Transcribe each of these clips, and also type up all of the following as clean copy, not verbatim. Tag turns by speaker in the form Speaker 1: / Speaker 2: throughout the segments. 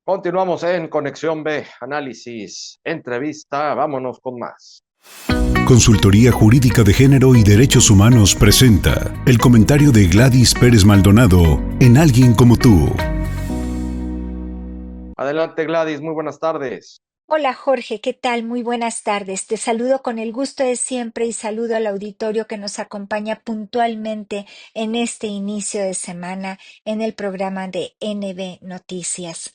Speaker 1: Continuamos en Conexión B, análisis, entrevista, vámonos con más.
Speaker 2: Consultoría Jurídica de Género y Derechos Humanos presenta el comentario de Gladys Pérez Maldonado en Alguien como tú.
Speaker 1: Adelante Gladys, muy buenas tardes.
Speaker 3: Hola Jorge, ¿qué tal? Muy buenas tardes. Te saludo con el gusto de siempre y saludo al auditorio que nos acompaña puntualmente en este inicio de semana en el programa de NB Noticias.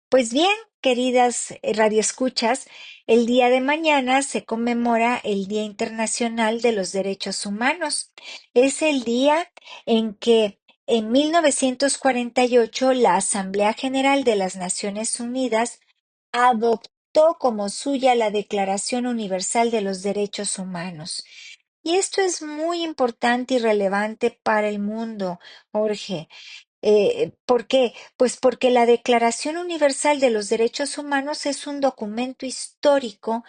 Speaker 3: Pues bien, queridas radioescuchas, el día de mañana se conmemora el Día Internacional de los Derechos Humanos. Es el día en que en 1948 la Asamblea General de las Naciones Unidas adoptó como suya la Declaración Universal de los Derechos Humanos. Y esto es muy importante y relevante para el mundo, Jorge. ¿Por qué? Pues porque la Declaración Universal de los Derechos Humanos es un documento histórico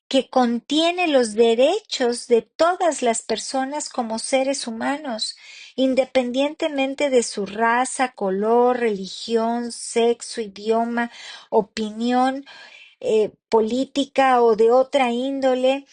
Speaker 3: que contiene los derechos de todas las personas como seres humanos, independientemente de su raza, color, religión, sexo, idioma, opinión política o de otra índole,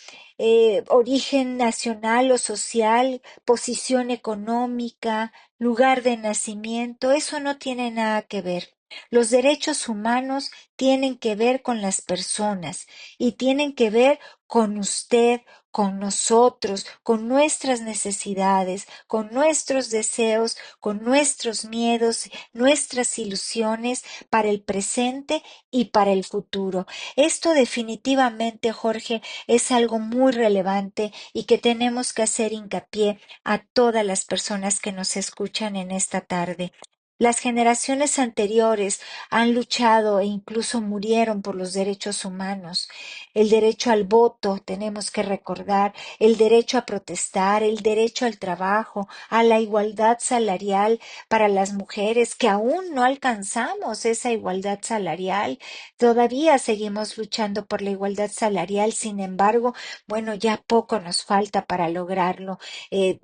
Speaker 3: origen nacional o social, posición económica, lugar de nacimiento, eso no tiene nada que ver. Los derechos humanos tienen que ver con las personas y tienen que ver con usted, con nosotros, con nuestras necesidades, con nuestros deseos, con nuestros miedos, nuestras ilusiones para el presente y para el futuro. Esto definitivamente, Jorge, es algo muy relevante y que tenemos que hacer hincapié a todas las personas que nos escuchan en esta tarde. Las generaciones anteriores han luchado e incluso murieron por los derechos humanos. El derecho al voto, tenemos que recordar, el derecho a protestar, el derecho al trabajo, a la igualdad salarial para las mujeres, que aún no alcanzamos esa igualdad salarial. Todavía seguimos luchando por la igualdad salarial, sin embargo, bueno, ya poco nos falta para lograrlo,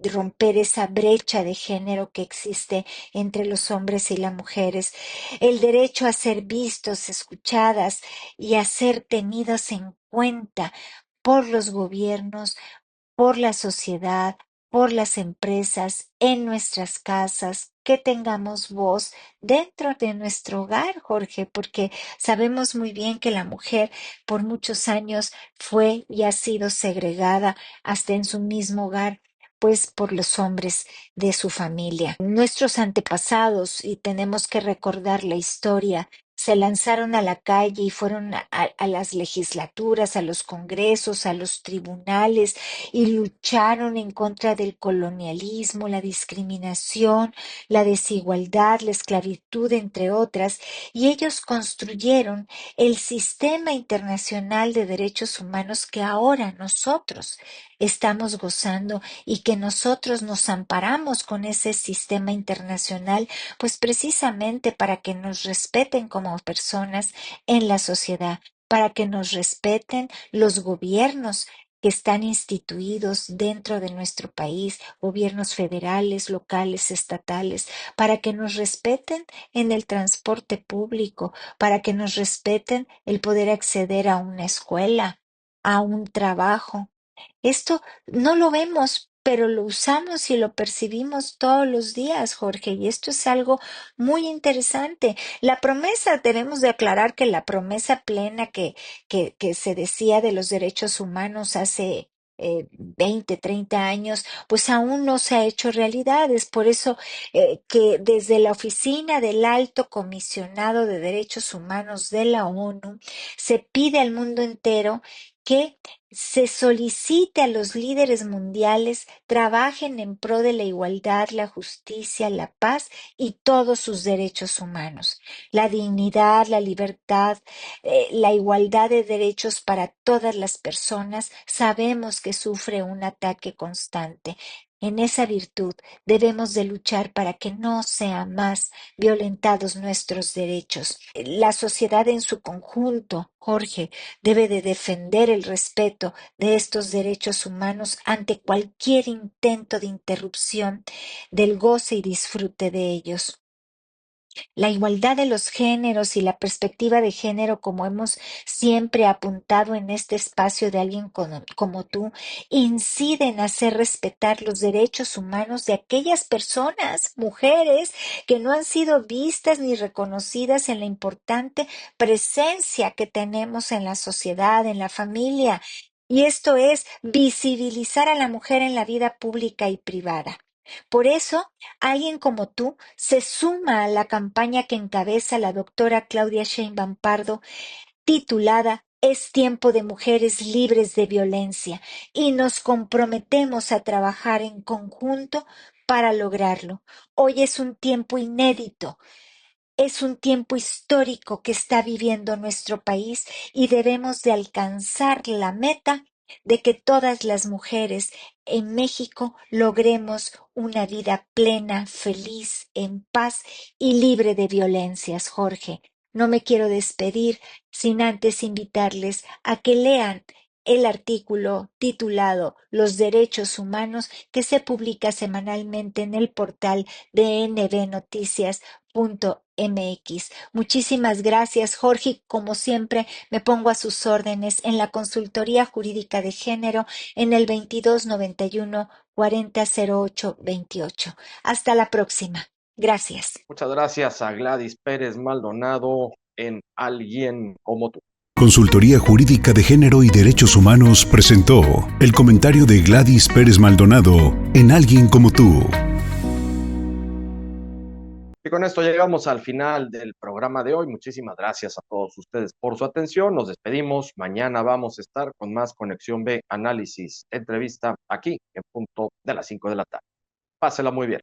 Speaker 3: romper esa brecha de género que existe entre los hombres y las mujeres. El derecho a ser vistos, escuchadas y a ser tenidos en cuenta por los gobiernos, por la sociedad, por las empresas, en nuestras casas, que tengamos voz dentro de nuestro hogar, Jorge, porque sabemos muy bien que la mujer por muchos años fue y ha sido segregada hasta en su mismo hogar, pues por los hombres de su familia. Nuestros antepasados, y tenemos que recordar la historia, se lanzaron a la calle y fueron a las legislaturas, a los congresos, a los tribunales, y lucharon en contra del colonialismo, la discriminación, la desigualdad, la esclavitud, entre otras, y ellos construyeron el sistema internacional de derechos humanos que ahora nosotros estamos gozando y que nosotros nos amparamos con ese sistema internacional, pues precisamente para que nos respeten como personas en la sociedad, para que nos respeten los gobiernos que están instituidos dentro de nuestro país, gobiernos federales, locales, estatales, para que nos respeten en el transporte público, para que nos respeten el poder acceder a una escuela, a un trabajo. Esto no lo vemos, pero lo usamos y lo percibimos todos los días, Jorge, y esto es algo muy interesante. La promesa, debemos de aclarar que la promesa plena que se decía de los derechos humanos hace 20, 30 años, pues aún no se ha hecho realidad. Es por eso que desde la Oficina del Alto Comisionado de Derechos Humanos de la ONU se pide al mundo entero que se solicite a los líderes mundiales trabajen en pro de la igualdad, la justicia, la paz y todos sus derechos humanos. La dignidad, la libertad, la igualdad de derechos para todas las personas, sabemos que sufre un ataque constante. En esa virtud debemos de luchar para que no sean más violentados nuestros derechos. La sociedad en su conjunto, Jorge, debe de defender el respeto de estos derechos humanos ante cualquier intento de interrupción del goce y disfrute de ellos. La igualdad de los géneros y la perspectiva de género, como hemos siempre apuntado en este espacio de alguien como tú, incide en hacer respetar los derechos humanos de aquellas personas, mujeres, que no han sido vistas ni reconocidas en la importante presencia que tenemos en la sociedad, en la familia. Y esto es visibilizar a la mujer en la vida pública y privada. Por eso, alguien como tú se suma a la campaña que encabeza la doctora Claudia Sheinbaum Pardo, titulada Es tiempo de mujeres libres de violencia, y nos comprometemos a trabajar en conjunto para lograrlo. Hoy es un tiempo inédito, es un tiempo histórico que está viviendo nuestro país y debemos de alcanzar la meta de que todas las mujeres en México logremos una vida plena, feliz, en paz y libre de violencias, Jorge. No me quiero despedir sin antes invitarles a que lean el artículo titulado Los derechos humanos que se publica semanalmente en el portal de nbnoticias.mx. Muchísimas gracias, Jorge. Como siempre, me pongo a sus órdenes en la Consultoría Jurídica de Género en el 2291 4008 28. Hasta la próxima. Gracias.
Speaker 1: Muchas gracias a Gladys Pérez Maldonado en Alguien como tú.
Speaker 2: Consultoría Jurídica de Género y Derechos Humanos presentó el comentario de Gladys Pérez Maldonado en Alguien como tú.
Speaker 1: Y con esto llegamos al final del programa de hoy. Muchísimas gracias a todos ustedes por su atención. Nos despedimos. Mañana vamos a estar con más Conexión B, análisis, entrevista aquí en punto de las 5 de la tarde. Pásela muy bien.